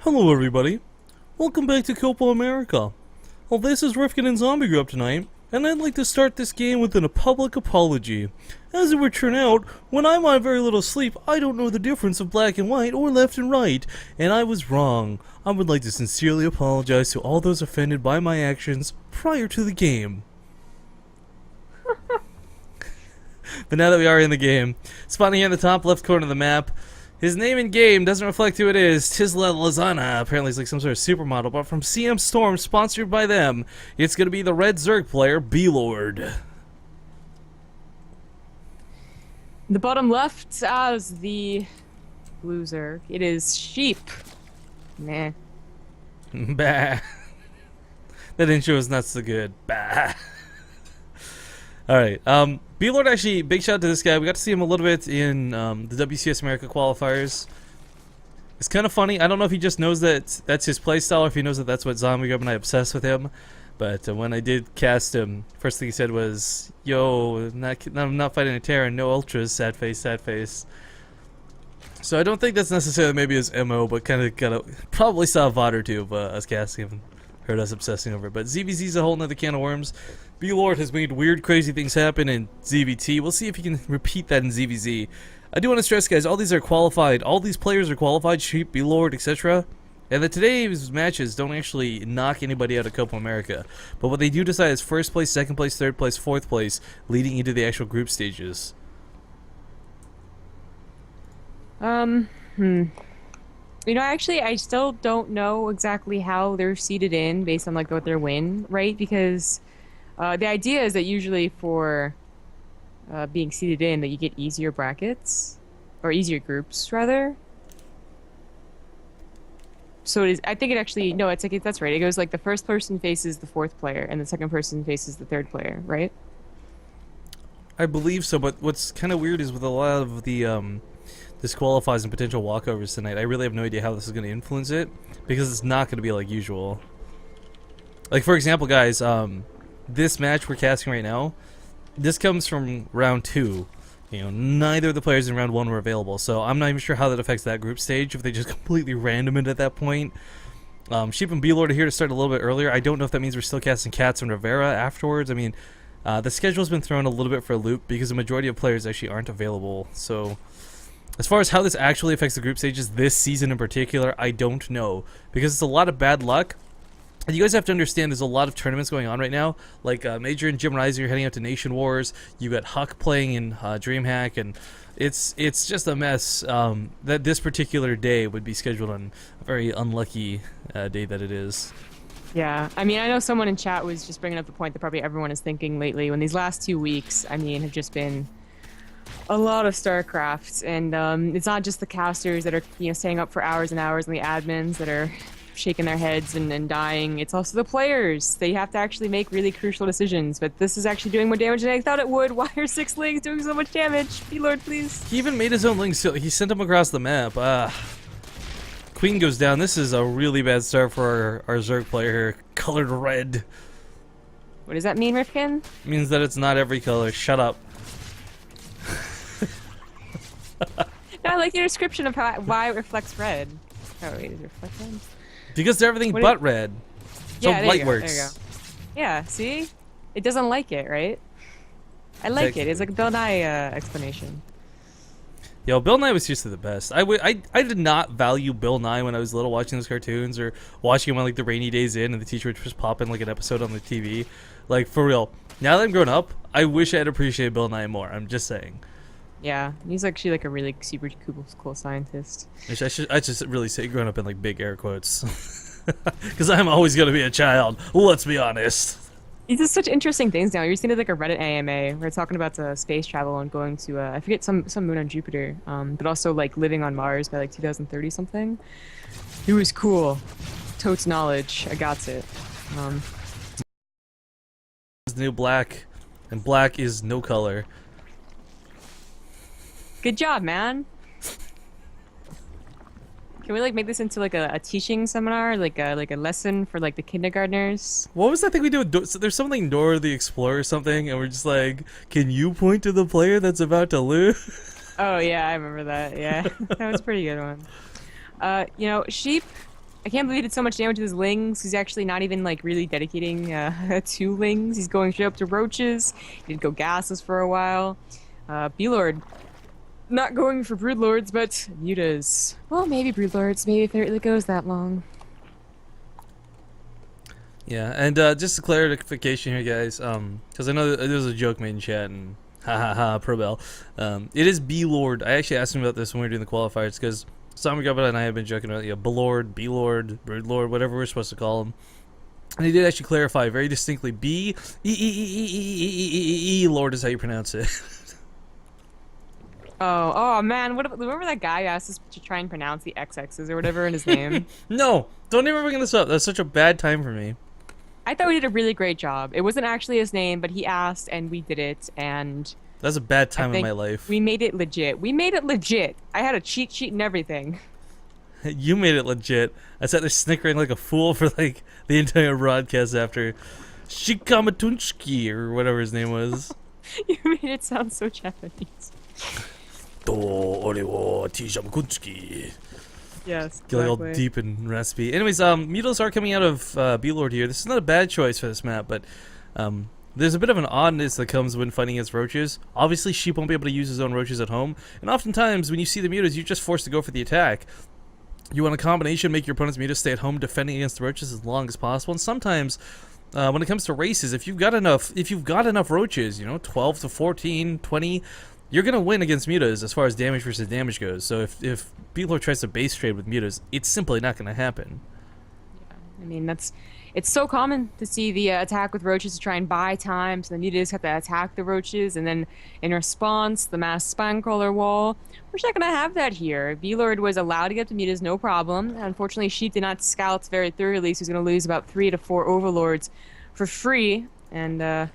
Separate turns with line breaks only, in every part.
Hello everybody, welcome back to Copa America. Well, this is Rifkin and Zombie Grub tonight, and I'd like to start this game with a public apology. As it would turn out, when I'm on very little sleep, I don't know the difference of black and white or left and right, and I was wrong. I would like to sincerely apologize to all those offended by my actions prior to the game. But now that we are in the game, spawning here in the top left corner of the map, his name in game doesn't reflect who it is. Tisla Lazana. Apparently he's like some sort of supermodel, but from CM Storm, sponsored by them, it's going to be the Red Zerg player, Blord.
The bottom left as the blue Zerg. It is sheep. Nah.
Bah. That intro is not so good. Bah. Alright, Blord actually, big shout out to this guy. We got to see him a little bit in the WCS America qualifiers. It's kind of funny. I don't know if he just knows that that's his playstyle or if he knows that that's what Zombie Grub and I obsess with him. But when I did cast him, first thing he said was, "Yo, I'm not fighting a Terran, no ultras, sad face, sad face." So I don't think that's necessarily maybe his MO, but kind of probably saw a VOD or two of us casting him and heard us obsessing over it. But ZVZ's a whole nother can of worms. Blord has made weird, crazy things happen in ZVT. We'll see if he can repeat that in ZVZ. I do want to stress, guys, all these are qualified. All these players are qualified, Sheep, Blord, etc. And that today's matches don't actually knock anybody out of Copa America. But what they do decide is first place, second place, third place, fourth place, leading into the actual group stages.
You know, actually, I still don't know exactly how they're seeded in based on like what their win, right? Because the idea is that usually for being seeded in, that you get easier brackets or easier groups rather. So it is. I think it actually no. It's like that's right. It goes like the first person faces the fourth player, and the second person faces the third player, right?
I believe so. But what's kind of weird is with a lot of the disqualifies and potential walkovers tonight, I really have no idea how this is going to influence it, because it's not going to be like usual. Like, for example, guys, this match we're casting right now, this comes from round 2. You know, neither of the players in round 1 were available, so I'm not even sure how that affects that group stage, if they just completely random it at that point. Sheep and Blord are here to start a little bit earlier. I don't know if that means we're still casting Cats and Rivera afterwards. I mean, the schedule's been thrown a little bit for a loop, because the majority of players actually aren't available, so as far as how this actually affects the group stages this season in particular, I don't know, because it's a lot of bad luck. And you guys have to understand there's a lot of tournaments going on right now, like Major and Jim Rising are heading out to Nation Wars, you got Huck playing in DreamHack, and it's just a mess that this particular day would be scheduled on a very unlucky day that it is.
Yeah, I mean, I know someone in chat was just bringing up the point that probably everyone is thinking lately, when these last 2 weeks, I mean, have just been a lot of StarCraft, and it's not just the casters that are, you know, staying up for hours and hours, and the admins that are shaking their heads and dying. It's also the players. They have to actually make really crucial decisions, but this is actually doing more damage than I thought it would. Why are 6 lings doing so much damage? Blord, please.
He even made his own links, so he sent them across the map. Queen goes down. This is a really bad start for our Zerg player here. Colored red.
What does that mean, Rifkin?
It means that it's not every color. Shut up.
No, I like your description of why it reflects red. Oh wait, does it reflect red?
Because they're everything but red. So
Yeah,
light
there you
works.
go. Yeah, see? It doesn't like it, right? I like it. It's like a Bill Nye explanation.
Yo, Bill Nye was seriously the best. I did not value Bill Nye when I was little, watching those cartoons or watching him on like the rainy days in, and the teacher would just pop in like an episode on the TV. Like, for real. Now that I'm grown up, I wish I had appreciated Bill Nye more. I'm just saying.
Yeah, he's actually like a really super cool scientist.
I just really say grown up in like big air quotes. Because I'm always going to be a child. Let's be honest.
He does such interesting things now. You're seeing it like a Reddit AMA. We're talking about space travel and going to, I forget, some moon on Jupiter. But also like living on Mars by like 2030 something. It was cool. Totes knowledge. I got it.
It's new black, and black is no color.
Good job, man. Can we like make this into like a teaching seminar, like a lesson for like the kindergartners?
What was that thing we do? So there's something Dora the Explorer or something, and we're just like, can you point to the player that's about to lose?
Oh yeah, I remember that. Yeah, that was a pretty good one. You know, sheep I can't believe he did so much damage to his lings. He's actually not even like really dedicating to lings. He's going straight up to roaches. He did go gases for a while. Blord not going for broodlords, but mutas. Well, maybe broodlords. Maybe if it really goes that long.
Yeah, and just a clarification here, guys, because I know there was a joke made in chat, and ha ha ha, Probell. It is Blord. I actually asked him about this when we were doing the qualifiers, because Samagaba and I have been joking about, Blord, Broodlord, whatever we're supposed to call him. And he did actually clarify very distinctly, Lord is how you pronounce it.
Oh man, remember that guy asked us to try and pronounce the XXs or whatever in his name?
No, don't ever bring this up. That's such a bad time for me.
I thought we did a really great job. It wasn't actually his name, but he asked and we did it, and
That's a bad time in my life.
we made it legit. We made it legit. I had a cheat sheet and everything.
You made it legit. I sat there snickering like a fool for like the entire broadcast after Shikamatunski or whatever his name was.
You made it sound so Japanese. Yes,
Get like all deep and raspy. Anyways, Mutos are coming out of Blord here. This is not a bad choice for this map, but there's a bit of an oddness that comes when fighting against roaches. Obviously, Sheep won't be able to use his own roaches at home, and oftentimes when you see the Mutos, you're just forced to go for the attack. You want a combination, make your opponent's Mutos stay at home defending against the roaches as long as possible, and sometimes when it comes to races, if you've got enough roaches, 12 to 14, 20, you're gonna win against mutas as far as damage versus damage goes. So if Blord tries to base trade with mutas, it's simply not gonna happen.
Yeah, I mean it's so common to see the attack with roaches to try and buy time, so the mutas have to attack the roaches, and then in response, the mass spine crawler wall. We're just not gonna have that here. Blord was allowed to get the mutas, no problem. Unfortunately, Sheep did not scout very thoroughly, so he's gonna lose about 3 to 4 overlords for free. And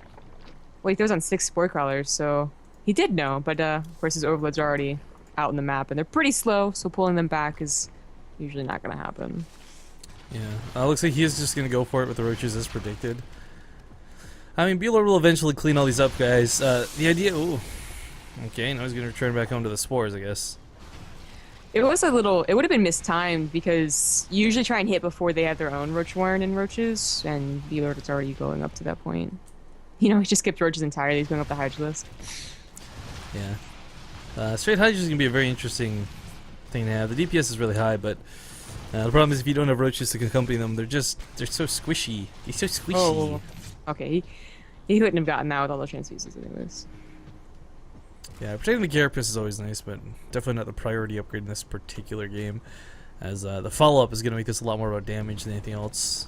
wait, those on 6 spore crawlers, so. He did know, but of course his overlords are already out in the map, and they're pretty slow, so pulling them back is usually not going to happen.
Yeah, looks like he is just going to go for it with the roaches as predicted. I mean, Blord will eventually clean all these up, guys. The idea... Ooh. Okay, now he's going to return back home to the spores, I guess.
It was it would have been mistimed, because you usually try and hit before they have their own roach warren and roaches, and Blord is already going up to that point. He just skipped roaches entirely, he's going up the Hydra list.
Yeah. Straight Hydra is going to be a very interesting thing to have. The DPS is really high, but the problem is if you don't have roaches to accompany them, they're so squishy. He's so squishy.
Oh, okay. He couldn't have gotten that with all the transfuses anyways.
Yeah, protecting the Carapace is always nice, but definitely not the priority upgrade in this particular game, as the follow-up is going to make this a lot more about damage than anything else.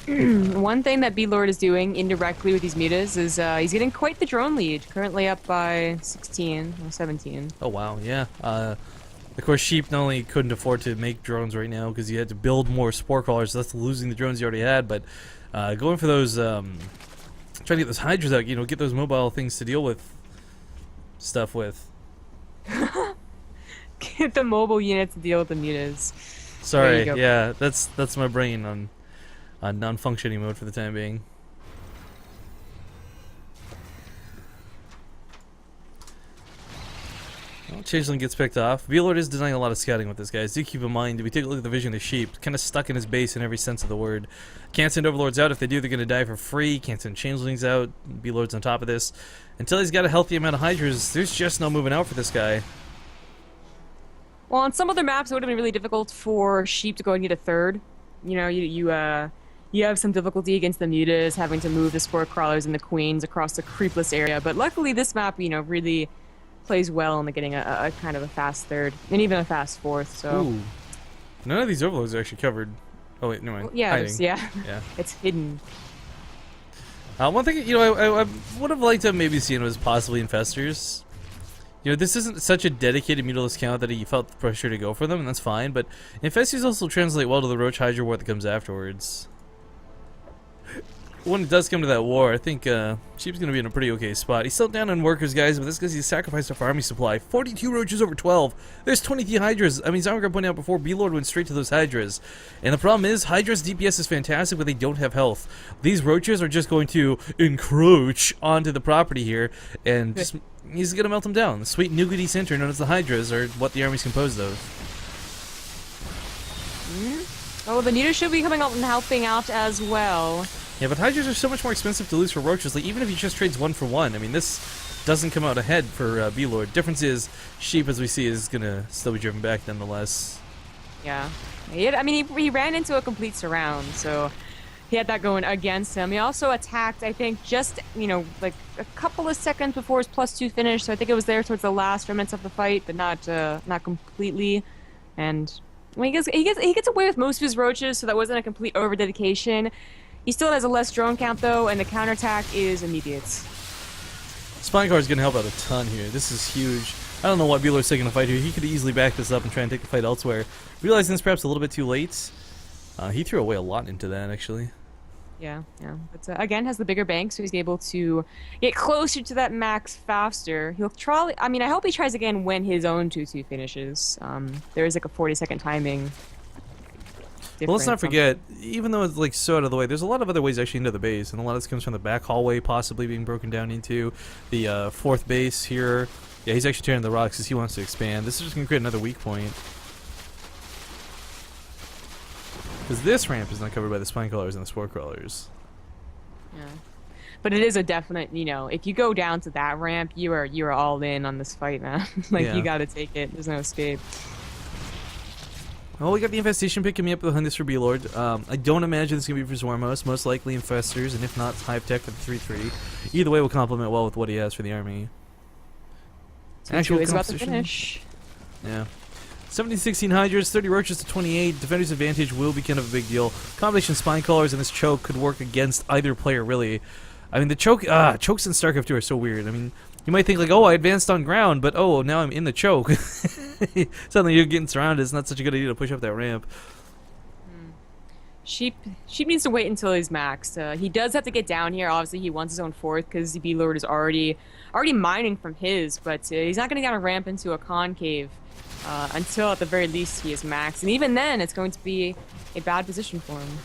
One thing that Blord is doing indirectly with these mutas is he's getting quite the drone lead, currently up by 16 or 17.
Oh wow, yeah. Of course, Sheep not only couldn't afford to make drones right now because he had to build more spore crawlers, thus losing the drones he already had, but going for those, trying to get those Hydras out, get those mobile things to deal with stuff with.
Get the mobile unit to deal with the mutas.
Sorry, yeah, that's my brain on non-functioning mode for the time being. Well, Changeling gets picked off. Blord is designing a lot of scouting with this, guys. Do keep in mind, if we take a look at the vision of the Sheep, kind of stuck in his base in every sense of the word. Can't send Overlords out. If they do, they're going to die for free. Can't send Changelings out. Blord's on top of this. Until he's got a healthy amount of Hydras, there's just no moving out for this guy.
Well, on some other maps, it would have been really difficult for Sheep to go and get a third. You have some difficulty against the mutas, having to move the spore crawlers and the queens across the creepless area. But luckily, this map, really plays well into getting a kind of a fast third and even a fast fourth. So
ooh. None of these overlords are actually covered. Oh wait, no mind.
Well, yeah, yeah, it's hidden.
One thing, I would have liked to have maybe seen was possibly infestors. This isn't such a dedicated mutalist count that he felt the pressure to go for them, and that's fine. But infestors also translate well to the Roach Hydra war that comes afterwards. When it does come to that war, I think Sheep's going to be in a pretty okay spot. He's still down on workers, guys, but this because he's sacrificed off army supply. 42 roaches over 12. There's 23 Hydras. I mean, Zamagard pointed out before, Blord went straight to those Hydras. And the problem is, Hydra's DPS is fantastic, but they don't have health. These roaches are just going to encroach onto the property here, and just he's going to melt them down. The sweet nougaty center known as the Hydras are what the army's composed of.
Oh, the Nita should be coming out and helping out as well.
Yeah, but Hydras are so much more expensive to lose for Roaches. Like, even if he just trades 1 for 1, I mean, this doesn't come out ahead for Blord. Difference is, Sheep, as we see, is going to still be driven back nonetheless.
Yeah. I mean, he ran into a complete surround, so he had that going against him. He also attacked, I think, just, you know, like a couple of seconds before his +2 finish, so I think it was there towards the last remnants of the fight, but not completely. And when he gets away with most of his Roaches, so that wasn't a complete over-dedication. He still has a less drone count, though, and the counterattack is immediate.
Spinecart is going to help out a ton here. This is huge. I don't know what Bueller's taking the fight here. He could easily back this up and try and take the fight elsewhere. Realizing this perhaps a little bit too late. He threw away a lot into that, actually.
Yeah. But again, has the bigger bank, so he's able to get closer to that max faster. He'll try. I mean, I hope he tries again when his own 2-2 finishes. There is like a 40-second timing.
Well, let's not forget, even though it's like so out of the way, there's a lot of other ways actually into the base, and a lot of this comes from the back hallway possibly being broken down into the 4th base here. Yeah, he's actually tearing the rocks because he wants to expand. This is just going to create another weak point. Because this ramp is not covered by the spine crawlers and the spore crawlers.
Yeah. But it is a definite, you know, if you go down to that ramp, you are all in on this fight, man. Like,
Yeah.
you gotta take it. There's no escape.
Well, we got the Infestation pick coming up behind this for Blord. I don't imagine this is going to be for Zormos. Most likely Infestors, and if not, Hive Tech for the 3-3. Either way will complement well with what he has for the army.
Actually, it's about to finish.
Yeah. 17-16 Hydras, 30 Roaches to 28. Defender's advantage will be kind of a big deal. Combination Spine Crawlers and this choke could work against either player, really. I mean, the chokes in StarCraft 2 are so weird. I mean, you might think like, oh, I advanced on ground, but oh, now I'm in the choke. Suddenly you're getting surrounded. It's not such a good idea to push up that ramp.
Sheep needs to wait until he's maxed. He does have to get down here. Obviously, he wants his own 4th because Blord is already mining from his, but he's not going to get a ramp into a concave until at the very least he is maxed. And even then, it's going to be a bad position for him.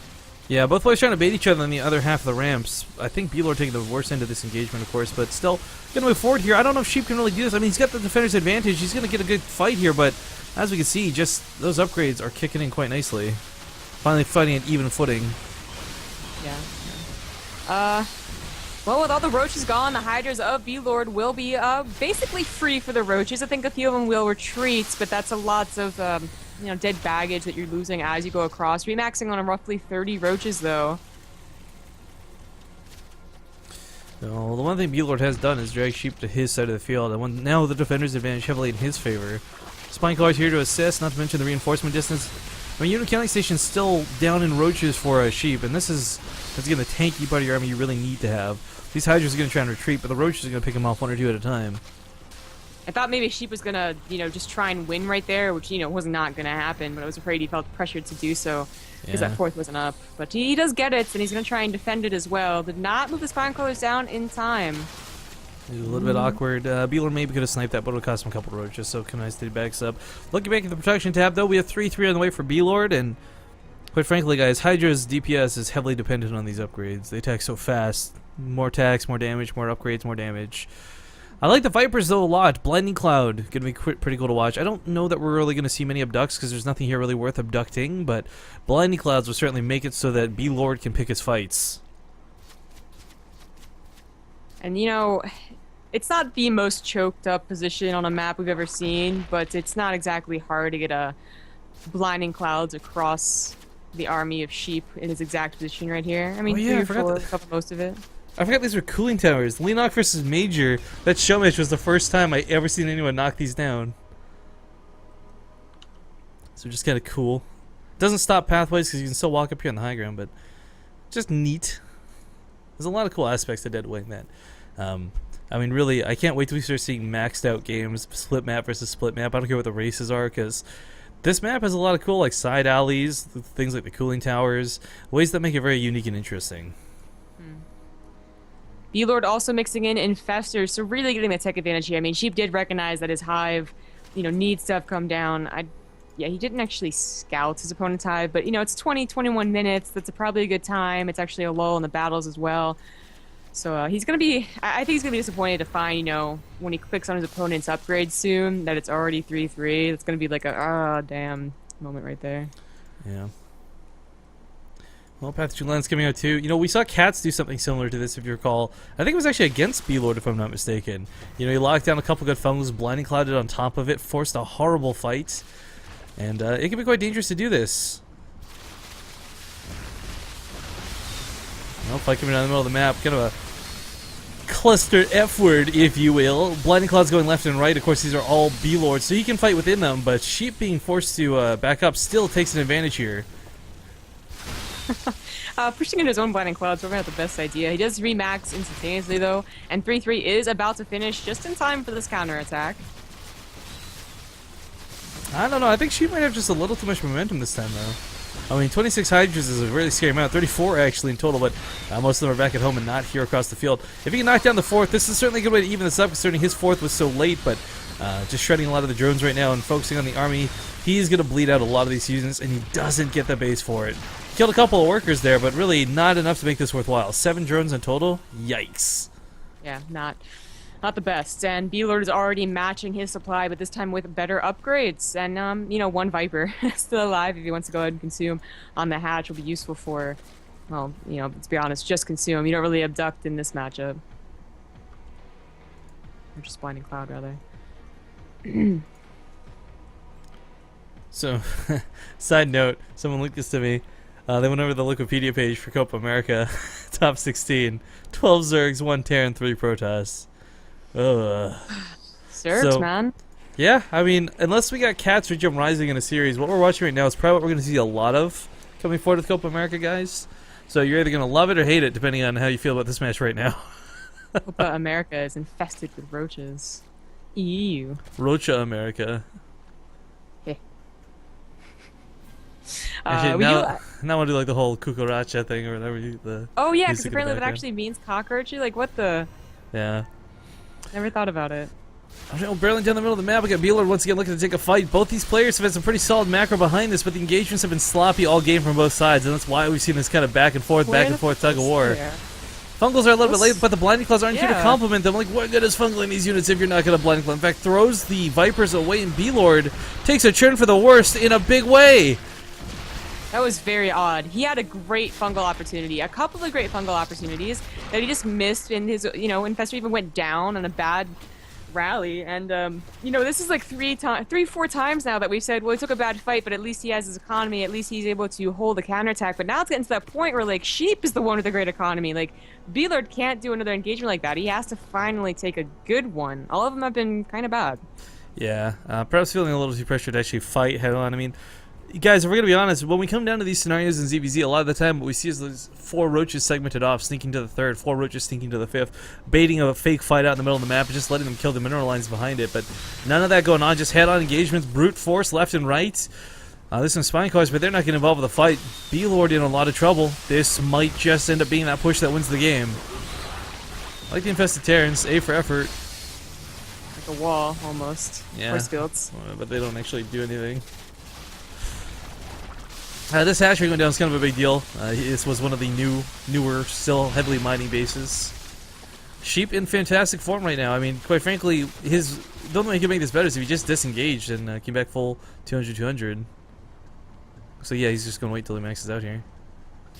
Yeah, both players trying to bait each other on the other half of the ramps. I think Blord taking the worst end of this engagement, of course, but still going to move forward here. I don't know if Sheep can really do this. I mean, he's got the defender's advantage. He's going to get a good fight here, but as we can see, just those upgrades are kicking in quite nicely. Finally fighting an even footing.
Yeah. Well, with all the Roaches gone, the Hydras of Blord will be basically free for the Roaches. I think a few of them will retreat, but that's a lot of you know, dead baggage that you're losing as you go across. Remaxing on roughly 30 Roaches, though.
Well, the one thing Blord has done is drag Sheep to his side of the field, and now the defender's advantage heavily in his favor. Spine Crawlers here to assist, not to mention the reinforcement distance. I mean, unit counting station's still down in Roaches for Sheep, and that's again the tanky part of your army you really need to have. These Hydras are going to try and retreat, but the Roaches are going to pick them off 1 or 2 at a time.
I thought maybe Sheep was gonna, you know, just try and win right there, which, you know, was not gonna happen, but I was afraid he felt pressured to do so because that 4th wasn't up. But he does get it, and he's gonna try and defend it as well. Did not move the spine crawlers down in time.
It was a little bit awkward. Blord maybe could have sniped that, but it would cost him a couple of Roaches, so nice that he backs up. Looking back at the protection tab, though, we have 3-3 on the way for Blord, and quite frankly, guys, Hydra's DPS is heavily dependent on these upgrades. They attack so fast. More attacks, more damage, more upgrades, more damage. I like the Vipers, though, a lot. Blinding Cloud, going to be pretty cool to watch. I don't know that we're really going to see many abducts because there's nothing here really worth abducting, but Blinding Clouds will certainly make it so that Blord can pick his fights.
And, you know, it's not the most choked up position on a map we've ever seen, but it's not exactly hard to get a Blinding Clouds across the army of Sheep in his exact position right here. I mean,
oh, yeah,
3 or 4, cover most of it.
I forgot these were cooling towers. Leenock versus Major. That show match was the first time I ever seen anyone knock these down. So just kind of cool. Doesn't stop pathways because you can still walk up here on the high ground, but just neat. There's a lot of cool aspects to Dead Wing that. I mean, really, I can't wait till we start seeing maxed out games, split map versus split map. I don't care what the races are, because this map has a lot of cool like side alleys, things like the cooling towers, ways that make it very unique and interesting.
Blord also mixing in Infestors, so really getting the tech advantage here. I mean, Sheep did recognize that his Hive, you know, needs to have come down. Yeah, he didn't actually scout his opponent's Hive, but, you know, it's 21 minutes. That's probably a good time. It's actually a lull in the battles as well. So he's going to be, I think he's going to be disappointed to find, you know, when he clicks on his opponent's upgrade soon, that it's already 3-3. It's going to be like a, damn moment right there.
Yeah. Well, Path to Land's coming out too. You know, we saw Cats do something similar to this, if you recall. I think it was actually against Blord, if I'm not mistaken. You know, he locked down a couple good fungals, blinding clouded on top of it, forced a horrible fight, and it can be quite dangerous to do this. Well, fight coming down the middle of the map, kind of a cluster F word, if you will. Blinding clouds going left and right. Of course, these are all Blords, so he can fight within them. But Sheep being forced to back up still takes an advantage here.
Pushing into his own blinding clouds, probably not the best idea. He does remax instantaneously though, and 3-3 is about to finish just in time for this counterattack.
I don't know. I think Sheep might have just a little too much momentum this time, though. I mean, 26 Hydras is a really scary amount. 34 actually in total, but most of them are back at home and not here across the field. If he can knock down the fourth, this is certainly a good way to even this up, considering his fourth was so late, but just shredding a lot of the drones right now and focusing on the army. He's going to bleed out a lot of these units, and he doesn't get the base for it. Killed a couple of workers there, but really not enough to make this worthwhile. 7 drones in total? Yikes.
Yeah, not the best. And Blord is already matching his supply, but this time with better upgrades. And, you know, 1 Viper still alive if he wants to go ahead and consume on the hatch will be useful for, well, you know, let's be honest, just consume. You don't really abduct in this matchup. Or just blinding cloud, rather.
So, side note, someone linked this to me. They went over the Wikipedia page for Copa America. Top 16. 12 Zergs, 1 Terran, 3 Protoss. Ugh.
Zergs,
So,
man.
Yeah, I mean, unless we got Cats or Jump Rising in a series, what we're watching right now is probably what we're going to see a lot of coming forward with Copa America, guys. So you're either going to love it or hate it, depending on how you feel about this match right now.
Copa America is infested with roaches. Ew.
Rocha America.
We
now I want to do like the whole cucaracha thing or whatever.
oh yeah, because
music in the
apparently that
background.
actually means cockroach. Like what the?
Yeah.
Never thought about it.
Barreling down the middle of the map, we got Blord once again looking to take a fight. Both these players have had some pretty solid macro behind this, but the engagements have been sloppy all game from both sides, and that's why we've seen this kind of back and forth tug of war. Fungals are a little bit late, but the Blinding Claws aren't here to compliment them. Like, what good is fungling these units if you're not going to Blinding Claw? In fact, throws the Vipers away, and Blord takes a turn for the worst in a big way.
That was very odd. He had a great fungal opportunity, a couple of great fungal opportunities that he just missed, and his, you know, Infestor even went down on a bad rally. And you know, this is like 4 times now that we've said, well, he took a bad fight, but at least he has his economy. At least he's able to hold the counterattack. But now it's getting to that point where like Sheep is the one with the great economy. Like Blord can't do another engagement like that. He has to finally take a good one. All of them have been kind of bad.
Yeah, perhaps feeling a little too pressured to actually fight head on. I mean, guys, if we're going to be honest, when we come down to these scenarios in ZVZ, a lot of the time what we see is those 4 roaches segmented off, sneaking to the 3rd, 4 roaches sneaking to the 5th, baiting a fake fight out in the middle of the map and just letting them kill the mineral lines behind it. But none of that going on, just head-on engagements, brute force left and right. There's some spine cars, but they're not getting involved with the fight. Blord in a lot of trouble. This might just end up being that push that wins the game. I like the Infested Terrans, A for effort.
Like a wall, almost.
Yeah,
Force fields.
but they don't actually do anything. This hatchery going down is kind of a big deal. This was one of the newer, still heavily mining bases. Sheep in fantastic form right now. I mean, quite frankly, the only way he could make this better is if he just disengaged and came back full 200-200. So yeah, he's just going to wait till he maxes out here.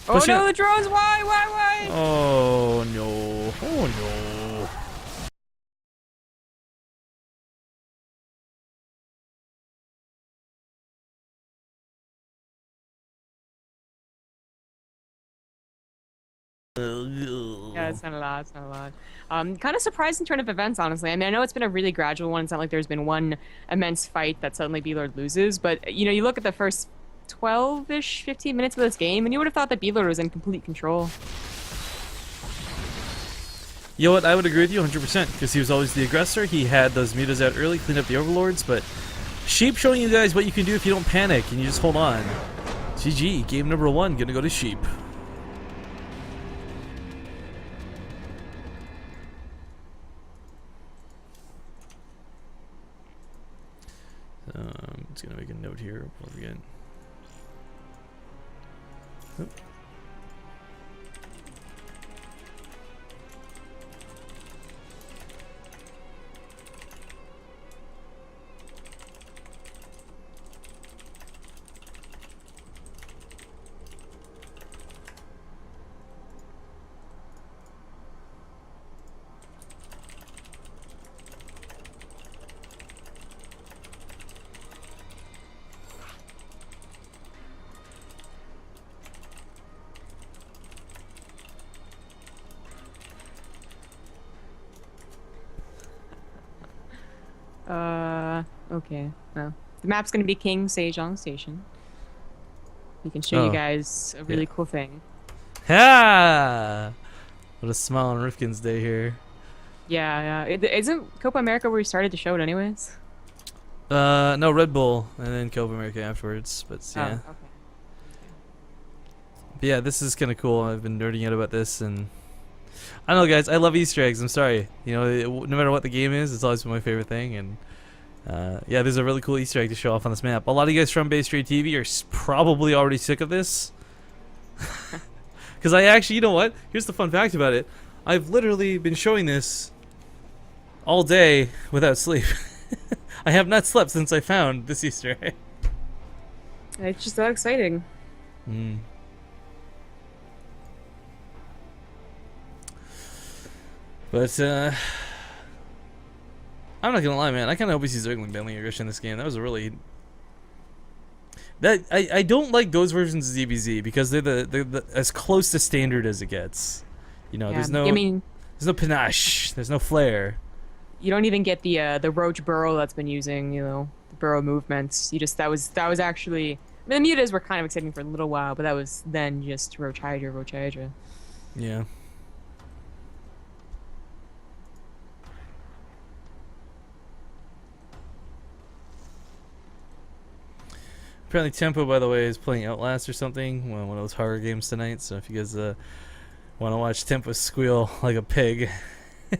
Oh no, the drones! Why?
Oh no! Oh no!
Yeah, it's not a lot. It's not a lot. Kind of surprising turn of events, honestly. I mean, I know it's been a really gradual one. It's not like there's been one immense fight that suddenly Blord loses. But, you know, you look at the first 12-ish, 15 minutes of this game, and you would have thought that Blord was in complete control.
You know what? I would agree with you 100% because he was always the aggressor. He had those mutas out early, cleaned up the overlords, but Sheep showing you guys what you can do if you don't panic and you just hold on. GG, game number 1, gonna go to Sheep. I'm just gonna make a note here before we forget. Oop.
Okay. Well, the map's gonna be King Sejong Station. We can show you
Oh,
guys a
yeah.
really cool thing.
Ha! What a smile on Rifkin's day here.
Yeah, yeah. Isn't Copa America where we started to show it anyways?
No, Red Bull, and then Copa America afterwards. But
Oh,
yeah,
okay.
but yeah, this is kind of cool. I've been nerding out about this, and I don't know, guys. I love Easter eggs. I'm sorry, you know, no matter what the game is, it's always been my favorite thing. And yeah, there's a really cool Easter egg to show off on this map. A lot of you guys from Bay Street TV are probably already sick of this, because I actually, you know what? Here's the fun fact about it. I've literally been showing this all day without sleep. I have not slept since I found this Easter egg.
It's just that exciting.
Mm. But I'm not gonna lie, man. I kind of hope we see Zergling battling aggression in this game. That was a really I don't like those versions of ZBZ because they're the as close to standard as it gets. You know,
Yeah,
there's no
I mean,
panache, there's no flair.
you don't even get the Roach burrow that's been using, the burrow movements. You just that was actually. I mean, the mutas were kind of exciting for a little while, but that was then just Roach Hydra, Roach Hydra.
Yeah. Apparently Tempo, by the way, is playing Outlast or something, one of those horror games tonight. So if you guys want to watch Tempo squeal like a pig,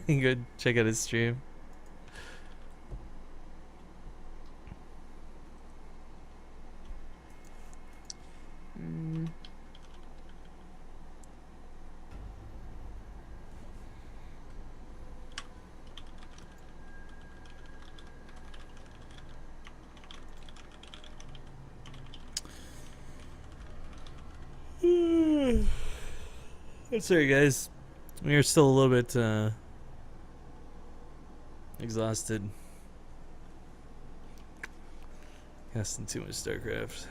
go check out his stream.
Mm.
I'm sorry, guys. We are still a little bit exhausted. Casting too much StarCraft.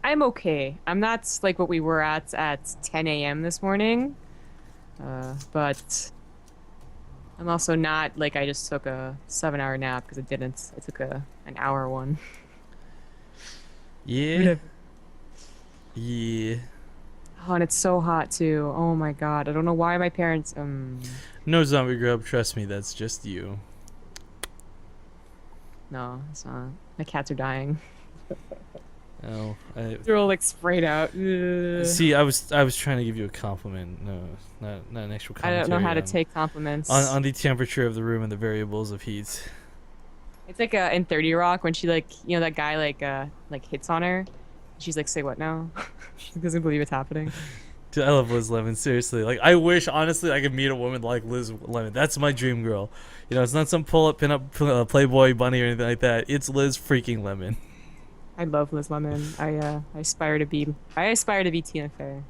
I'm okay. I'm not like what we were at 10 a.m. this morning, but I'm also not like I just took a 7-hour nap because it didn't. I took an hour one.
Yeah. Yeah.
Oh, and it's so hot too. Oh my god. I don't know why my parents
No zombie grub, trust me, that's just you.
No, it's not. My cats are dying.
Oh,
They're all like sprayed out. Ugh.
see. I was trying to give you a compliment. No, not an actual
I
commentary.
don't know how to
on,
take compliments.
on the temperature of the room and the variables of heat.
It's like in 30 Rock when she that guy like hits on her. She's like, "Say what now?" She doesn't believe it's happening.
Dude, I love Liz Lemon. Seriously, like I wish honestly I could meet a woman like Liz Lemon. That's my dream girl. You know, it's not some pull-up pin-up Playboy bunny or anything like that. It's Liz freaking Lemon.
I love Liz Lemon. I aspire to be Tina Fey.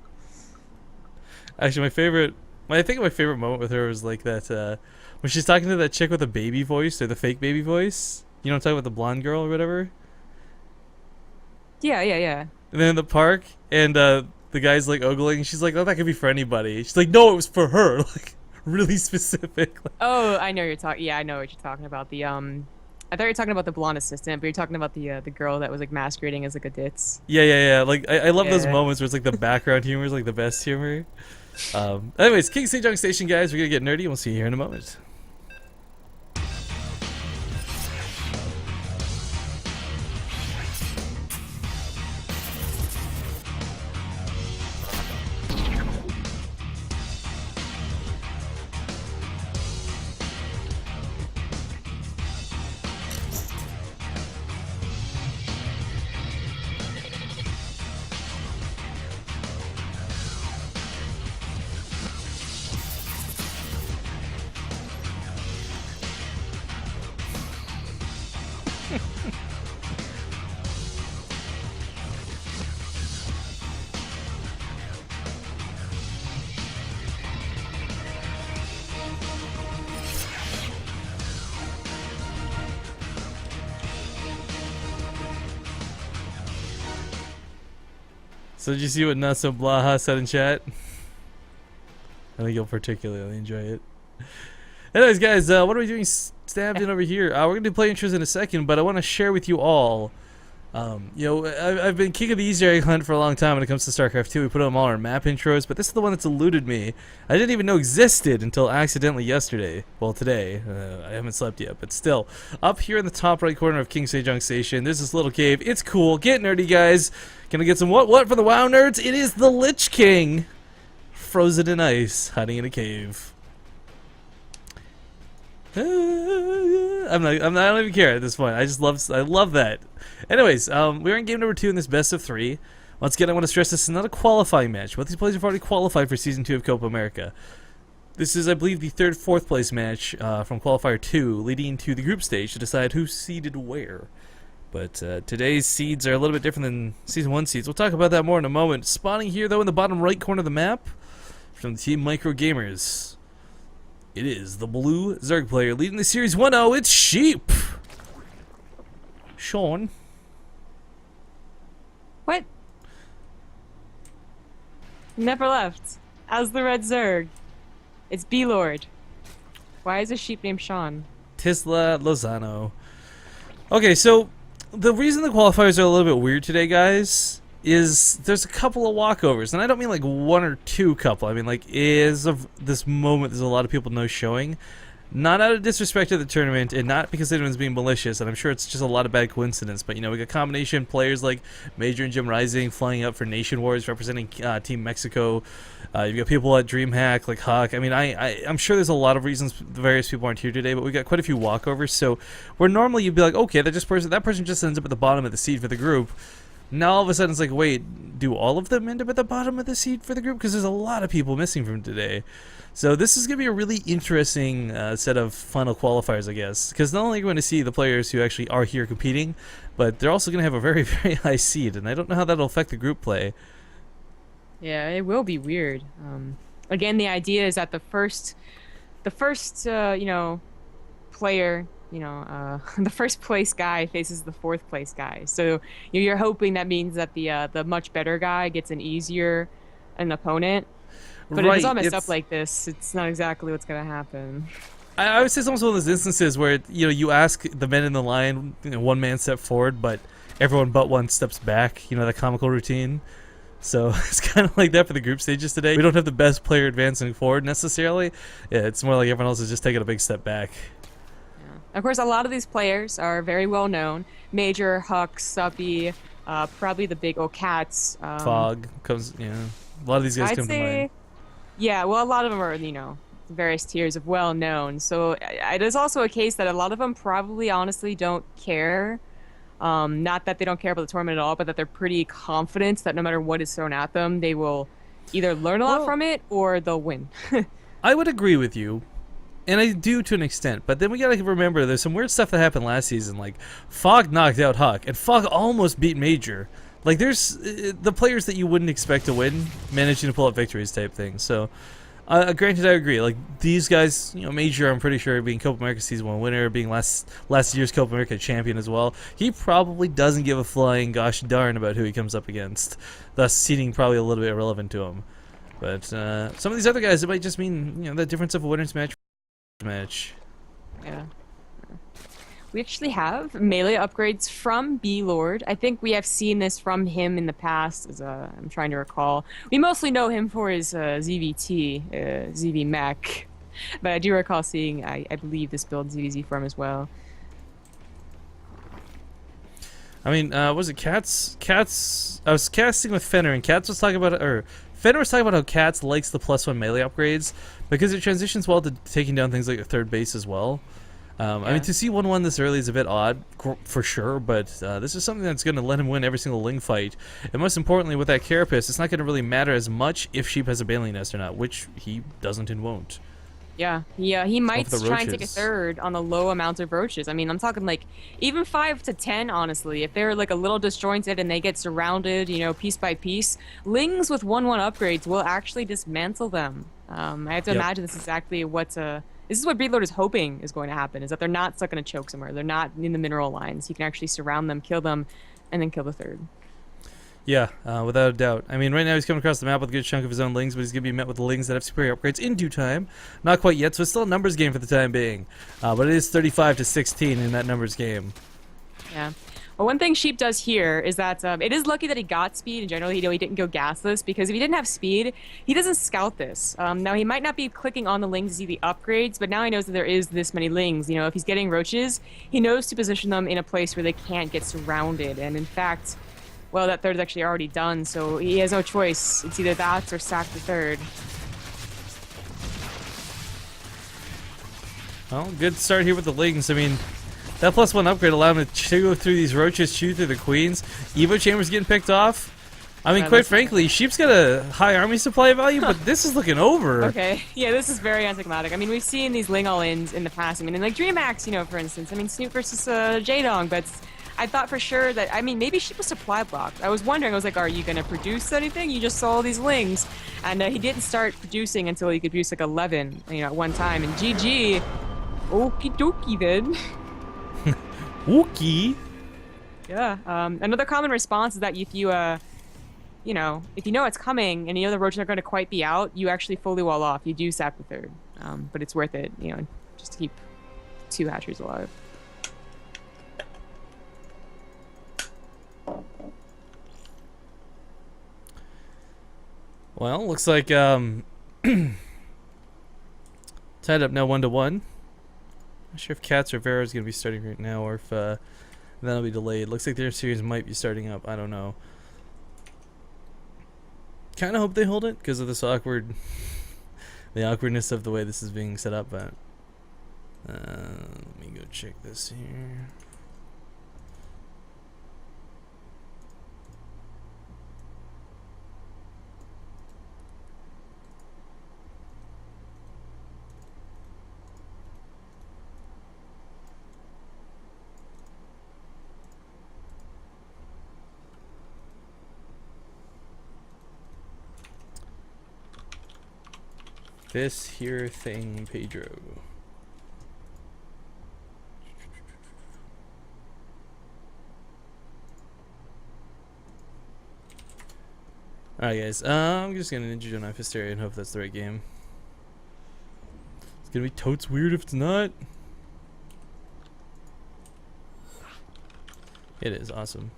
Actually, I think my favorite moment with her was like that when she's talking to that chick with the baby voice or the fake baby voice. You know, I'm talking about the blonde girl or whatever.
Yeah.
And then in the park, and the guy's like ogling, and she's like, "Oh, that could be for anybody." She's like, "No, it was for her." Like, really specific.
Oh, I know you're talking. Yeah, I know what you're talking about. I thought you were talking about the blonde assistant, but you're talking about the girl that was like masquerading as like a ditz.
Yeah. Like, I love those
Yeah.
moments where it's like the background humor is like the best humor. Anyways, King Sejong Station, guys. We're gonna get nerdy, and we'll see you here in a moment. So did you see what Not So Blaha said in chat? I think you'll particularly enjoy it. Anyways, guys, what are we doing stabbed in over here? We're going to do play intros in a second, but I want to share with you all. I've been king of the Easter egg hunt for a long time when it comes to StarCraft 2. We put them all our map intros, but this is the one that's eluded me. I didn't even know existed until accidentally yesterday. Well, today. I haven't slept yet, but still. Up here in the top right corner of King Sejong Station, there's this little cave. It's cool. Get nerdy, guys. Gonna get some what for the WoW nerds? It is the Lich King, frozen in ice, hiding in a cave. I don't even care at this point. I love that. Anyways, we're in game number 2 in this best of 3. Once again, I want to stress this is not a qualifying match. Both these players have already qualified for Season 2 of Copa America. This is, I believe, the 3rd, 4th place match from Qualifier 2, leading to the group stage to decide who's seeded where. But today's seeds are a little bit different than Season 1 seeds. We'll talk about that more in a moment. Spawning here, though, in the bottom right corner of the map, from the Team Micro Gamers, it is the blue Zerg player leading the series 1-0. It's Sheep. Sean.
What? Never left. As the red Zerg. It's Blord. Why is a sheep named Sean?
Tisla Lozano. Okay, so the reason the qualifiers are a little bit weird today, guys, is there's a couple of walkovers, and I don't mean like one or two couple. I mean like as of this moment, there's a lot of people no showing. Not out of disrespect to the tournament, and not because anyone's being malicious, and I'm sure it's just a lot of bad coincidence, but, you know, we got combination players like Major and Jim Rising flying up for Nation Wars, representing Team Mexico. You've got people at DreamHack, like Hawk. I mean, I'm sure there's a lot of reasons the various people aren't here today, but we got quite a few walkovers, so where normally you'd be like, okay, that person just ends up at the bottom of the seed for the group. Now all of a sudden it's like, wait, do all of them end up at the bottom of the seed for the group? Because there's a lot of people missing from today. So this is going to be a really interesting set of final qualifiers, I guess. Because not only are you going to see the players who actually are here competing, but they're also going to have a very, very high seed. And I don't know how that'll affect the group play.
Yeah, it will be weird. Again, the idea is that the first player, the first place guy faces the 4th place guy. So you're hoping that means that the much better guy gets an opponent. But if it's all messed up like this, it's not exactly what's going to happen.
I would say it's almost one of those instances where, you ask the men in the line, one man step forward, but everyone but one steps back, the comical routine. So it's kind of like that for the group stages today. We don't have the best player advancing forward necessarily. Yeah, it's more like everyone else is just taking a big step back.
Yeah. Of course, a lot of these players are very well known. Major, Huck, Suppy, probably the big Cats.
Fog comes, a lot of these guys come to mind.
Yeah, well, a lot of them are, various tiers of well-known. So it is also a case that a lot of them probably honestly don't care. Not that they don't care about the tournament at all, but that they're pretty confident that no matter what is thrown at them, they will either learn a lot from it or they'll win.
I would agree with you, and I do to an extent, but then we gotta remember there's some weird stuff that happened last season, like Fog knocked out Huck, and Fog almost beat Major. Like, there's the players that you wouldn't expect to win managing to pull up victories type thing. So, granted, I agree. Like, these guys, Major, I'm pretty sure, being Copa America Season 1 winner, being last year's Copa America champion as well, he probably doesn't give a flying gosh darn about who he comes up against. Thus, seeding probably a little bit irrelevant to him. But some of these other guys, it might just mean, the difference of a winner's match.
Yeah. We actually have melee upgrades from Blord. I think we have seen this from him in the past. I'm trying to recall. We mostly know him for his ZVT, ZV Mech. But I do recall seeing, I believe, this build ZVZ from as well.
I mean, was it Cats? I was casting with Fenner, and Cats was talking about Fenner was talking about how Cats likes the +1 melee upgrades because it transitions well to taking down things like a third base as well. I mean, to see 1-1 this early is a bit odd, for sure, but this is something that's going to let him win every single Ling fight. And most importantly, with that Carapace, it's not going to really matter as much if Sheep has a Baneling Nest or not, which he doesn't and won't.
Yeah, he might try and take a third on the low amount of roaches. I mean, I'm talking like even 5 to 10, honestly. If they're like a little disjointed and they get surrounded, piece by piece, Lings with 1-1 upgrades will actually dismantle them. I have to imagine this is exactly this is what Blord is hoping is going to happen, is that they're not stuck in a choke somewhere. They're not in the mineral lines. He can actually surround them, kill them, and then kill the third.
Yeah, without a doubt. I mean, right now he's coming across the map with a good chunk of his own lings, but he's going to be met with lings that have superior upgrades in due time. Not quite yet, so it's still a numbers game for the time being. But it is 35-16 in that numbers game.
Yeah. Well, one thing Sheep does here is that it is lucky that he got speed in general. He didn't go gasless, because if he didn't have speed, he doesn't scout this. Now, he might not be clicking on the lings to see the upgrades, but now he knows that there is this many lings. You know, if he's getting roaches, he knows to position them in a place where they can't get surrounded. And in fact, well, that third's actually already done, so he has no choice. It's either that or sack the third.
Well, good start here with the lings. I mean, that +1 upgrade allowed him to go through these roaches, chew through the queens. Evo Chamber's getting picked off. I mean, quite frankly, Sheep's got a high army supply value, but this is looking over.
Okay, yeah, this is very anticlimactic. I mean, we've seen these ling all-ins in the past. I mean, in like DreamHack, you know, for instance. I mean, Snoop versus Jaedong, but I thought for sure that, I mean, maybe Sheep was supply blocked. I was wondering, I was like, are you going to produce anything? You just saw all these lings. And he didn't start producing until he could produce like 11, you know, at one time. And GG, okie dokie then.
Wookie.
Yeah. Another common response is that if you, you know, if you know it's coming and you know the roaches are going to quite be out, you actually fully wall off. You do sap the third. But it's worth it, you know, just to keep 2 hatcheries alive.
Well, looks like tied up now 1-1. Not sure if Cats or Vera is going to be starting right now, or if that'll be delayed. Looks like their series might be starting up. I don't know. Kind of hope they hold it because of this awkward, the awkwardness of the way this is being set up. But let me go check this here. This here thing, Pedro. Alright guys, I'm just gonna Ninja Joe Hysteria and hope that's the right game. It's gonna be totes weird if it's not. It is awesome.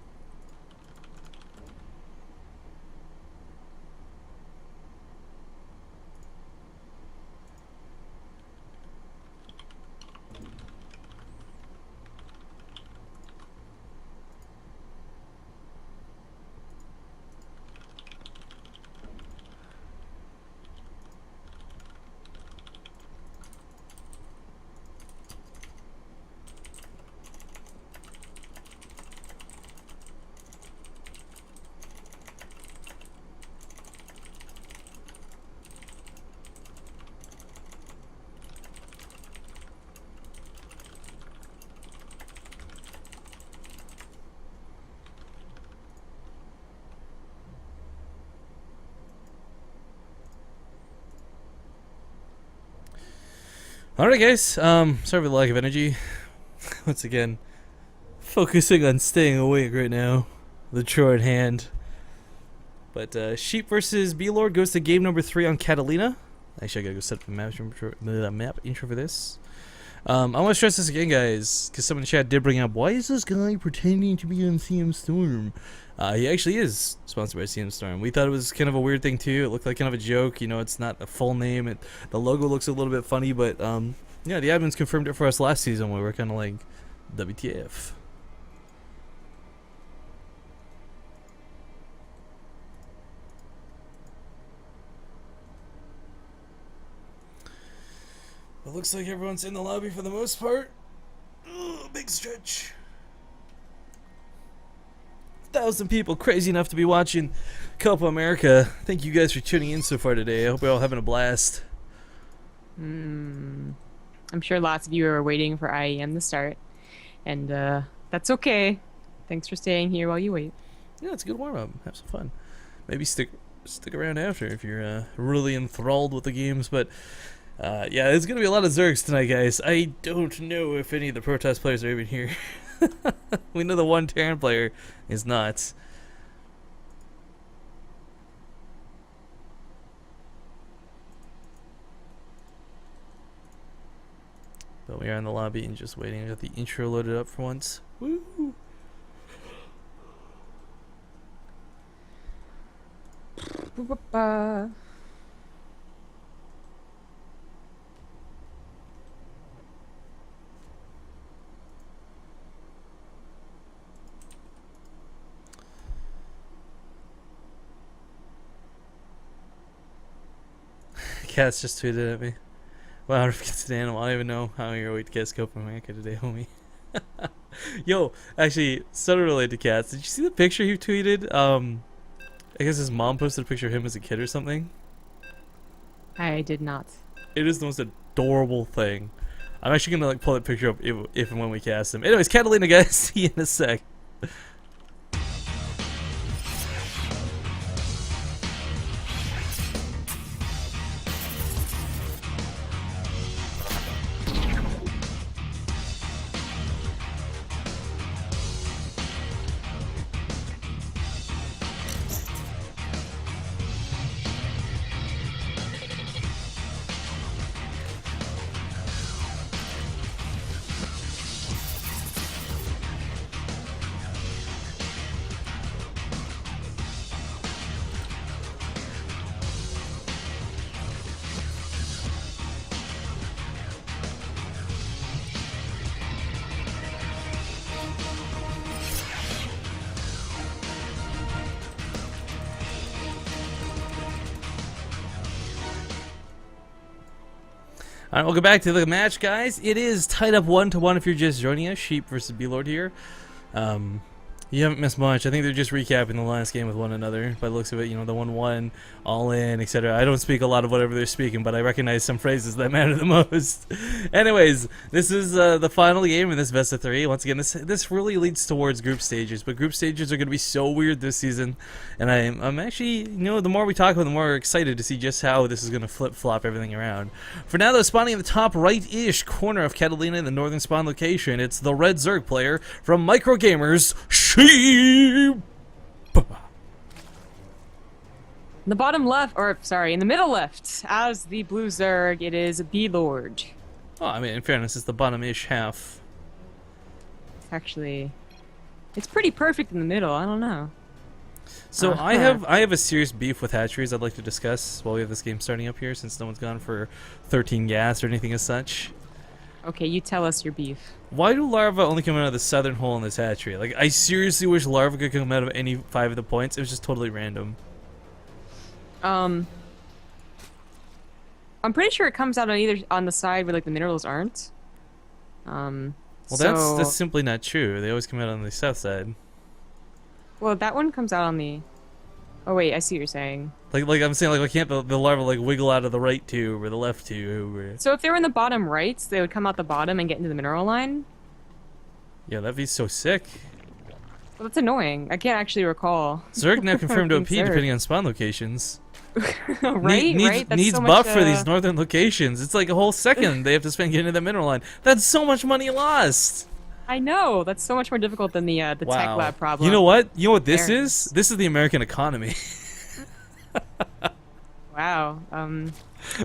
Alright guys, sorry for the lack of energy. Once again, focusing on staying awake right now. The chore at hand. But Sheep versus Blord goes to game number 3 on Catalina. Actually, I gotta go set up the map intro for this. I want to stress this again, guys, because someone in chat did bring up, why is this guy pretending to be on CM Storm? He actually is sponsored by CM Storm. We thought it was kind of a weird thing too. It looked like kind of a joke. You know, it's not a full name. The logo looks a little bit funny, but yeah, the admins confirmed it for us last season where we were kind of like, WTF. It looks like everyone's in the lobby for the most part. Ugh, big stretch. 1,000 people crazy enough to be watching Copa America. Thank you guys for tuning in so far today. I hope you're all having a blast.
I'm sure lots of you are waiting for IEM to start. And that's okay. Thanks for staying here while you wait.
Yeah, it's a good warm-up. Have some fun. Maybe stick around after if you're really enthralled with the games. But yeah, there's going to be a lot of Zergs tonight, guys. I don't know if any of the Protest players are even here. We know the one Terran player is not. But we are in the lobby and just waiting. I got the intro loaded up for once. Woo! Cats just tweeted at me. Wow, if it's an animal, I don't even know how you're wait to guess Copa America today, homie. Yo, actually, sort of related to cats. Did you see the picture he tweeted? I guess his mom posted a picture of him as a kid or something.
I did not.
It is the most adorable thing. I'm actually gonna like pull that picture up if and when we cast him. Anyways, Catalina, guys, see you in a sec. Alright, welcome back to the match, guys. It is tied up 1-1 if you're just joining us. Sheep versus Blord here. You haven't missed much. I think they're just recapping the last game with one another. By the looks of it, you know, the 1-1, all in, etc. I don't speak a lot of whatever they're speaking, but I recognize some phrases that matter the most. Anyways, this is the final game in this best of 3. Once again, this really leads towards group stages, but group stages are going to be so weird this season, and I'm actually, you know, the more we talk about it, the more excited to see just how this is going to flip-flop everything around. For now, though, spawning in the top right-ish corner of Catalina in the northern spawn location, it's the Red Zerg player from Micro Gamers, Sheep!
In the bottom left, or sorry, in the middle left, as the Blue Zerg, it is Blord.
Oh, I mean, in fairness, it's the bottom-ish half.
Actually, it's pretty perfect in the middle. I don't know.
So I have a serious beef with hatcheries I'd like to discuss while we have this game starting up here, since no one's gone for 13 gas or anything as such.
Okay, you tell us your beef.
Why do larvae only come out of the southern hole in this hatchery? Like, I seriously wish larvae could come out of any 5 of the points. It was just totally random.
I'm pretty sure it comes out on the side where like the minerals aren't.
Well,
so,
that's simply not true. They always come out on the south side.
Well, that one comes out on the. Oh wait, I see what you're saying.
Like I'm saying, like, why can't the larva like wiggle out of the right tube or the left tube? Or...
So if they were in the bottom right, they would come out the bottom and get into the mineral line.
Yeah, that'd be so sick.
Well, that's annoying. I can't actually recall.
Zerg now confirmed OP depending on spawn locations.
Right?
Needs
so
buff
much,
for these northern locations. It's like a whole second they have to spend getting into the mineral line. That's so much money lost.
I know. That's so much more difficult than the tech lab problem.
You know what? You know what this
Fairness.
is? This is the American economy.
Wow.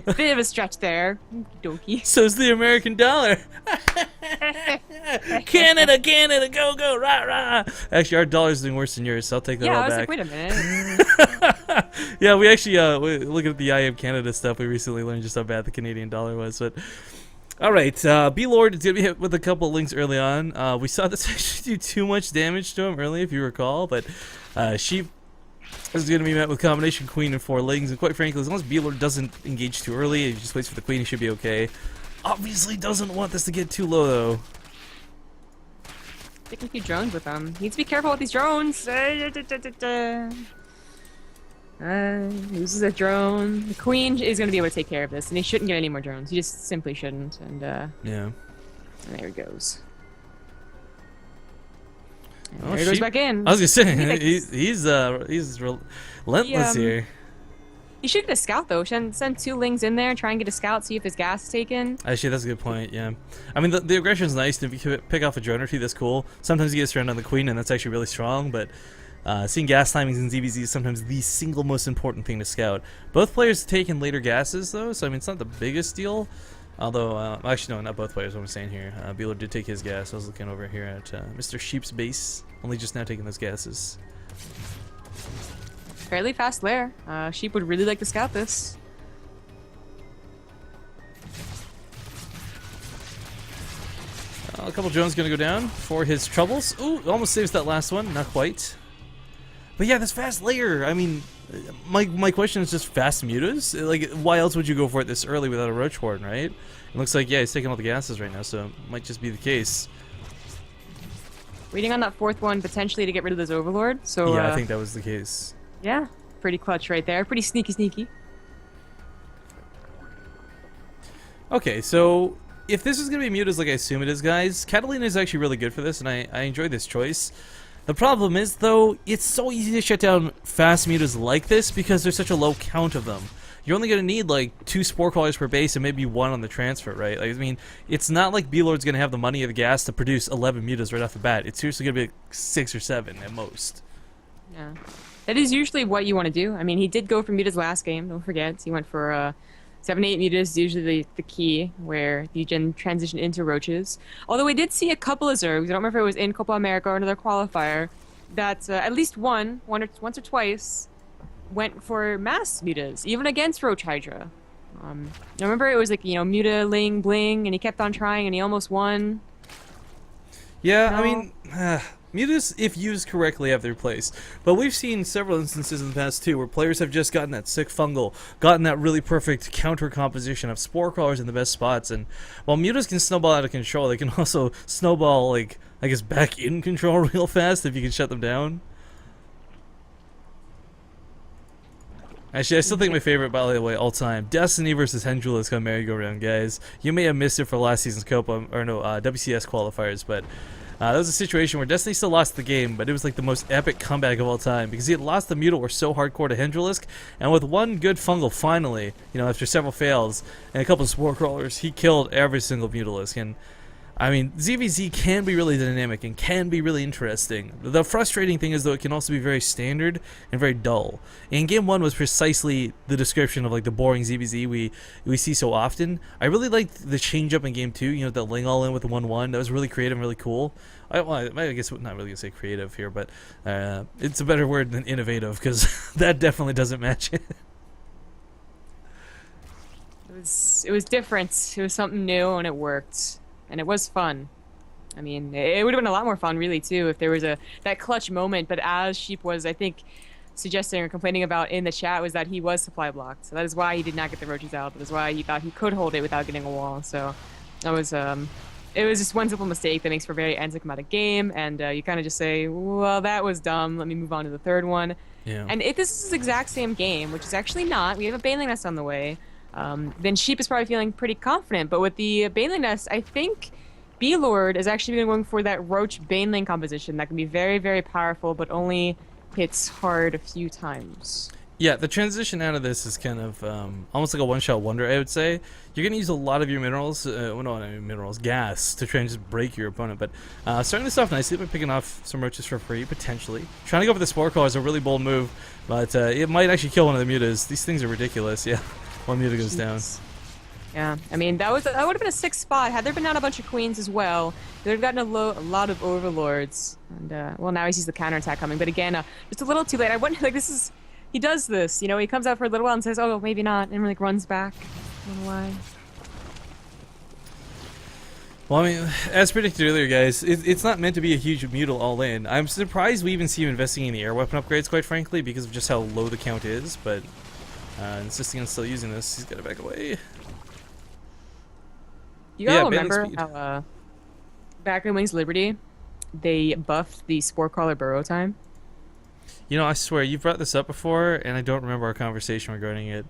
Bit of a stretch there. Dokey.
So's the American dollar. Canada, Canada, go, go, rah, rah. Actually, our dollar's doing worse than yours, so I'll take that all
Yeah, I was
back.
like, wait a minute.
Yeah, we actually, looking at the I Am Canada stuff, we recently learned just how bad the Canadian dollar was. But all right, Blord is going to be hit with a couple of links early on. We saw this actually do too much damage to him early, if you recall, but Sheep is going to be met with combination queen and 4 lings, and quite frankly, as long as Blord doesn't engage too early, he just waits for the queen, he should be okay. Obviously doesn't want this to get too low, though.
Taking a few drones with them. Needs to be careful with these drones. Loses a drone. The queen is going to be able to take care of this, and he shouldn't get any more drones. He just simply shouldn't. And
Yeah.
And there he goes. And
Oh,
there he goes back in.
I was gonna say he's relentless here.
You should get a scout though. Send 2 lings in there, try and get a scout, see if his gas is taken.
Actually, that's a good point. Yeah, I mean the aggression's nice. If you can pick off a drone or 2, that's cool. Sometimes you get surrounded on the queen, and that's actually really strong. But seeing gas timings in ZBZ is sometimes the single most important thing to scout. Both players take in later gases though, so I mean it's not the biggest deal. Although, actually no, not both players, what I'm saying here. Blord did take his gas. I was looking over here at Mr. Sheep's base. Only just now taking those gases.
Fairly fast lair. Sheep would really like to scout this.
A couple drones gonna go down for his troubles. Ooh, almost saves that last one. Not quite. But yeah, this fast layer. I mean, my question is just fast mutas. Like, why else would you go for it this early without a roach horn, right? It looks like, yeah, he's taking all the gases right now, so it might just be the case.
Waiting on that fourth one potentially to get rid of this overlord. So
yeah, I think that was the case.
Yeah, pretty clutch right there. Pretty sneaky.
Okay, so if this is going to be mutas like I assume it is, guys, Catalina is actually really good for this, and I enjoy this choice. The problem is, though, it's so easy to shut down fast mutas like this because there's such a low count of them. You're only going to need, like, 2 Spore Crawlers per base and maybe 1 on the transfer, right? Like, I mean, it's not like Blord's going to have the money or the gas to produce 11 mutas right off the bat. It's seriously going to be like 6 or 7 at most.
Yeah. That is usually what you want to do. I mean, he did go for mutas last game, don't forget. He went for 7, 8 mutas, usually the key, where you can transition into roaches. Although we did see a couple of Zergs, I don't remember if it was in Copa America or another qualifier, that at least once or twice went for mass mutas, even against Roach Hydra. I remember it was like, you know, muta, ling, bling, and he kept on trying and he almost won.
Yeah,
No.
I mean, mutas, if used correctly, have their place. But we've seen several instances in the past, too, where players have just gotten that sick fungal, gotten that really perfect counter composition of Spore Crawlers in the best spots, and while mutas can snowball out of control, they can also snowball, like, I guess, back in control real fast if you can shut them down. Actually, I still think my favorite, by the way, all time, Destiny versus Hendrilisk on merry-go-round, guys. You may have missed it for last season's Copa, or no, WCS qualifiers, but that was a situation where Destiny still lost the game, but it was like the most epic comeback of all time, because he had lost the Mutal so hardcore to Hendrilisk, and with one good fungal finally, you know, after several fails, and a couple of Spore Crawlers, he killed every single Mutalisk, and I mean, ZVZ can be really dynamic and can be really interesting. The frustrating thing is, though, it can also be very standard and very dull. And Game 1 was precisely the description of, like, the boring ZVZ we see so often. I really liked the change-up in Game 2, you know, that Ling all-in with the 1-1. That was really creative and really cool. I guess I'm not really going to say creative here, but it's a better word than innovative, because that definitely doesn't match it.
It was different. It was something new and it worked. And it was fun. I mean, it would have been a lot more fun, really, too, if there was that clutch moment. But as Sheep was, I think, suggesting or complaining about in the chat, was that he was supply blocked. So that is why he did not get the roaches out. That is why he thought he could hold it without getting a wall. So that was, it was just one simple mistake that makes for a very anticlimactic game. And you kind of just say, well, that was dumb. Let me move on to the third one.
Yeah.
And if this is the exact same game, which is actually not, we have a Baneling Nest on the way. Then Sheep is probably feeling pretty confident. But with the Baneling Nest, I think Blord is actually going for that Roach Baneling composition that can be very, very powerful, but only hits hard a few times.
Yeah, the transition out of this is kind of almost like a one-shot wonder, I would say. You're going to use a lot of your minerals, gas, to try and just break your opponent. But starting this off nicely by picking off some roaches for free, potentially. Trying to go for the Spore Crawler is a really bold move, but it might actually kill one of the mutas. These things are ridiculous, yeah. One muta goes down.
Yeah, I mean, that would have been a 6 spot. Had there been not a bunch of queens as well, they would have gotten a lot of overlords. And, well, now he sees the counterattack coming. But again, just a little too late. I wonder, like, he does this, you know, he comes out for a little while and says, oh, maybe not, and, like, runs back. I don't know why.
Well, I mean, as predicted earlier, guys, it's not meant to be a huge mutal all-in. I'm surprised we even see him investing in the air weapon upgrades, quite frankly, because of just how low the count is, but insisting on still using this, he's got to back away.
You all remember how back in Wings Liberty, they buffed the Spore Crawler burrow time?
You know, I swear, you've brought this up before, and I don't remember our conversation regarding it.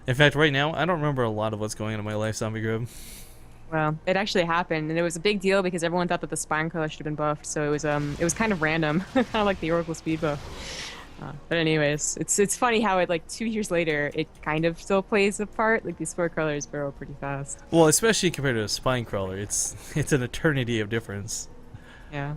In fact, right now, I don't remember a lot of what's going on in my life, Zombie Grub. Well,
it actually happened, and it was a big deal because everyone thought that the Spine Crawler should have been buffed, so it was kind of random, kind of like the Oracle Speed buff. But anyways, it's funny how it, like, 2 years later, it kind of still plays a part. Like, these Spore Crawlers burrow pretty fast.
Well, especially compared to a Spine Crawler, it's an eternity of difference.
Yeah.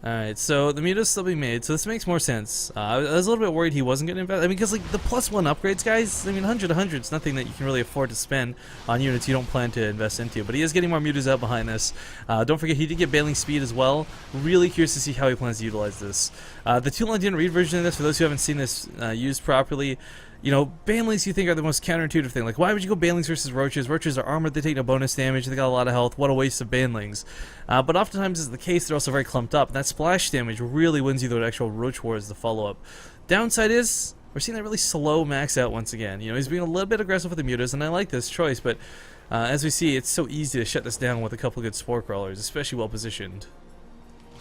Alright, so the muta's still being made, so this makes more sense. I was a little bit worried he wasn't going to invest. I mean, because like the +1 upgrades, guys, I mean, 100 to 100 is nothing that you can really afford to spend on units you don't plan to invest into. But he is getting more mutas out behind this. Don't forget, he did get bailing speed as well. Really curious to see how he plans to utilize this. The 2-line didn't read version of this, for those who haven't seen this used properly, you know, banelings you think are the most counterintuitive thing. Like, why would you go banelings versus roaches? Roaches are armored, they take no bonus damage, they got a lot of health. What a waste of banelings. But oftentimes is the case, they're also very clumped up. And that splash damage really wins you the actual roach war as the follow-up. Downside is, we're seeing that really slow max out once again. You know, he's being a little bit aggressive with the mutas, and I like this choice, but as we see, it's so easy to shut this down with a couple good spore crawlers, especially well positioned.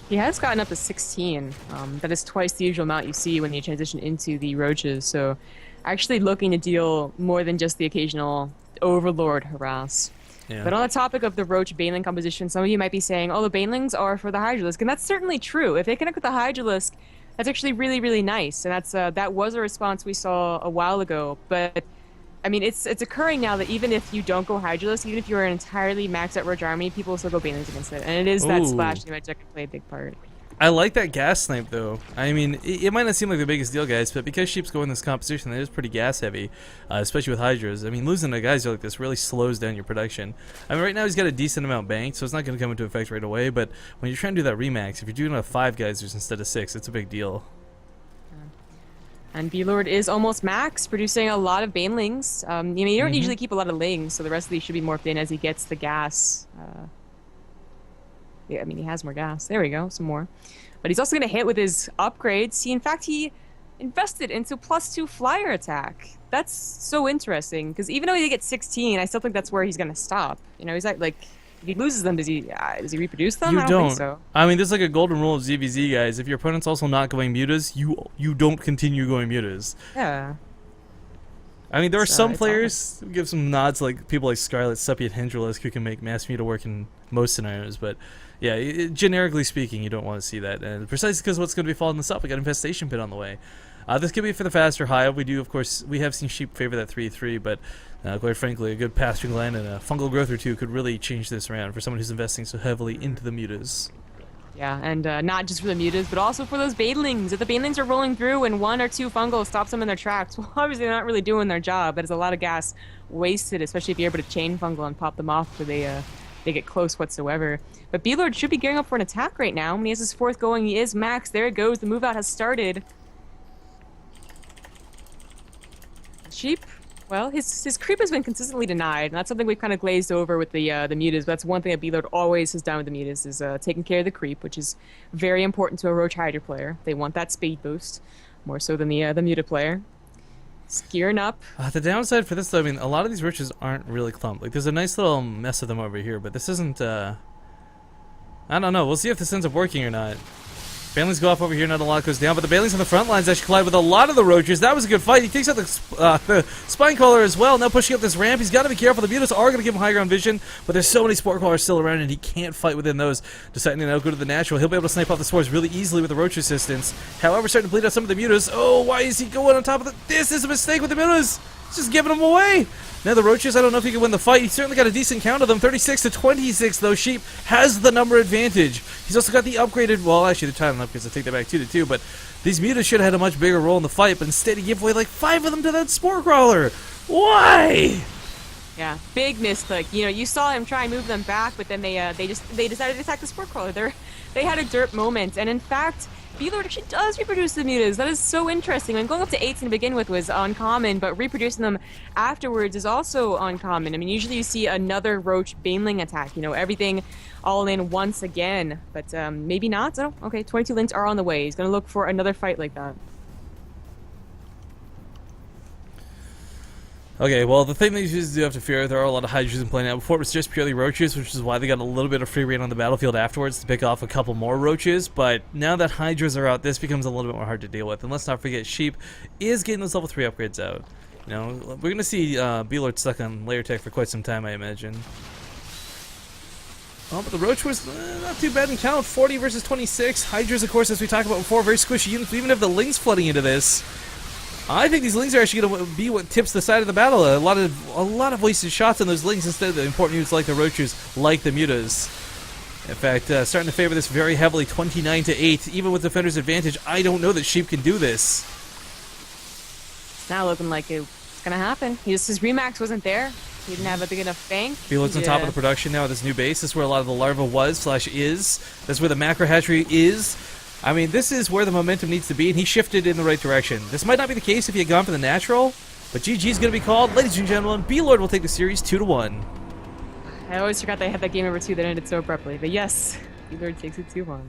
He has gotten up to 16. That is twice the usual amount you see when you transition into the roaches, so actually looking to deal more than just the occasional overlord harass.
Yeah.
But on the topic of the roach baneling composition, some of you might be saying, oh, the banelings are for the hydralisk, and that's certainly true. If they connect with the hydralisk, that's actually really, really nice, and that's that was a response we saw a while ago. But I mean, it's occurring now that even if you don't go hydralisk, even if you're an entirely maxed out roach army, people will still go banelings against it, and it is that splash damage that can play a big part.
I like that gas snipe though. I mean, it might not seem like the biggest deal, guys, but because sheep's going this composition, it is pretty gas heavy, especially with hydras. I mean, losing to guys like this really slows down your production. I mean, right now he's got a decent amount banked, so it's not going to come into effect right away, but when you're trying to do that remax, if you're doing it with 5 geysers instead of 6, it's a big deal.
And Blord is almost max, producing a lot of banelings. You know, you don't usually keep a lot of lings, so the rest of these should be morphed in as he gets the gas. Yeah, I mean, he has more gas. There we go, some more. But he's also going to hit with his upgrades. In fact, he invested into +2 flyer attack. That's so interesting, because even though he gets 16, I still think that's where he's going to stop. You know, he's like, if he loses them, does he reproduce them? I don't think so.
I mean, there's like a golden rule of ZVZ, guys. If your opponent's also not going mutas, you don't continue going mutas.
Yeah.
I mean, there are some players who give some nods, like people like Scarlet, Seppi, and Hydralisk, who can make mass muta work in most scenarios, but yeah, generically speaking, you don't want to see that, and precisely because what's going to be following this up, we got Infestation Pit on the way. This could be for the faster hive. We have seen sheep favor that 3-3, but quite frankly, a good pasturing gland and a fungal growth or two could really change this around for someone who's investing so heavily into the mutas.
Yeah, and not just for the mutas, but also for those banelings. If the banelings are rolling through and 1 or 2 fungal stops them in their tracks, well, obviously they're not really doing their job, but it's a lot of gas wasted, especially if you're able to chain fungal and pop them off before they get close whatsoever. But Blord should be gearing up for an attack right now. When he has his 4th going, he is max. There it goes. The move out has started. Sheep, well, his creep has been consistently denied, and that's something we've kind of glazed over with the mutas. But that's one thing that Blord always has done with the mutas, is taking care of the creep, which is very important to a Roach Hydra player. They want that speed boost, more so than the muta player. It's gearing up.
The downside for this, though, I mean, a lot of these roaches aren't really clumped. Like, there's a nice little mess of them over here, but this isn't, I don't know. We'll see if this ends up working or not. Banelings go off over here, not a lot goes down, but the Banelings on the front lines actually collide with a lot of the roaches. That was a good fight. He takes out the spine crawler as well. Now pushing up this ramp. He's got to be careful. The mutas are going to give him high ground vision, but there's so many spore crawlers still around, and he can't fight within those. Deciding to now go to the natural. He'll be able to snipe off the spores really easily with the roach resistance. However, starting to bleed out some of the mutas. Oh, why is he going on top of the... This is a mistake with the mutas. He's just giving them away. Now the roaches, I don't know if he can win the fight. He certainly got a decent count of them. 36 to 26, though. Sheep has the number advantage. He's also got the upgraded... Well, actually, the talent upgrades. I take that back 2 to 2. But these mutas should have had a much bigger role in the fight. But instead, he gave away like 5 of them to that spore crawler. Why?
Yeah, big mistake. You know, you saw him try and move them back, but then they decided to attack the spore crawler. They had a derp moment, and in fact, Blord actually does reproduce the mutas. That is so interesting. And going up to 8 to begin with was uncommon, but reproducing them afterwards is also uncommon. I mean, usually you see another roach baneling attack, you know, everything all in once again, but maybe not. Oh, okay, 22 links are on the way. He's going to look for another fight like that.
Okay, well, the thing that you do have to fear, there are a lot of hydras in play now. Before it was just purely roaches, which is why they got a little bit of free reign on the battlefield afterwards to pick off a couple more roaches. But now that hydras are out, this becomes a little bit more hard to deal with. And let's not forget, Sheep is getting those level 3 upgrades out. You know, we're going to see Blord stuck on layer tech for quite some time, I imagine. Oh, but the roach was not too bad in count. 40 versus 26. Hydras, of course, as we talked about before, very squishy units. We even have the lings flooding into this. I think these lings are actually going to be what tips the side of the battle. A lot of wasted shots on those lings instead of the important units like the roaches, like the mutas. In fact, starting to favor this very heavily, 29-8. Even with defender's advantage, I don't know that Sheep can do this.
It's now looking like it's gonna happen. His Remax wasn't there. He didn't have a big enough fang.
Felix on top of the production now at this new base. This is where a lot of the larva was/is. That's where the macro hatchery is. I mean, this is where the momentum needs to be, and he shifted in the right direction. This might not be the case if he had gone for the natural, but GG's going to be called. Ladies and gentlemen, Blord will take the series 2-1.
I always forgot they had that game over 2 that ended so abruptly. But yes, Blord takes it 2-1.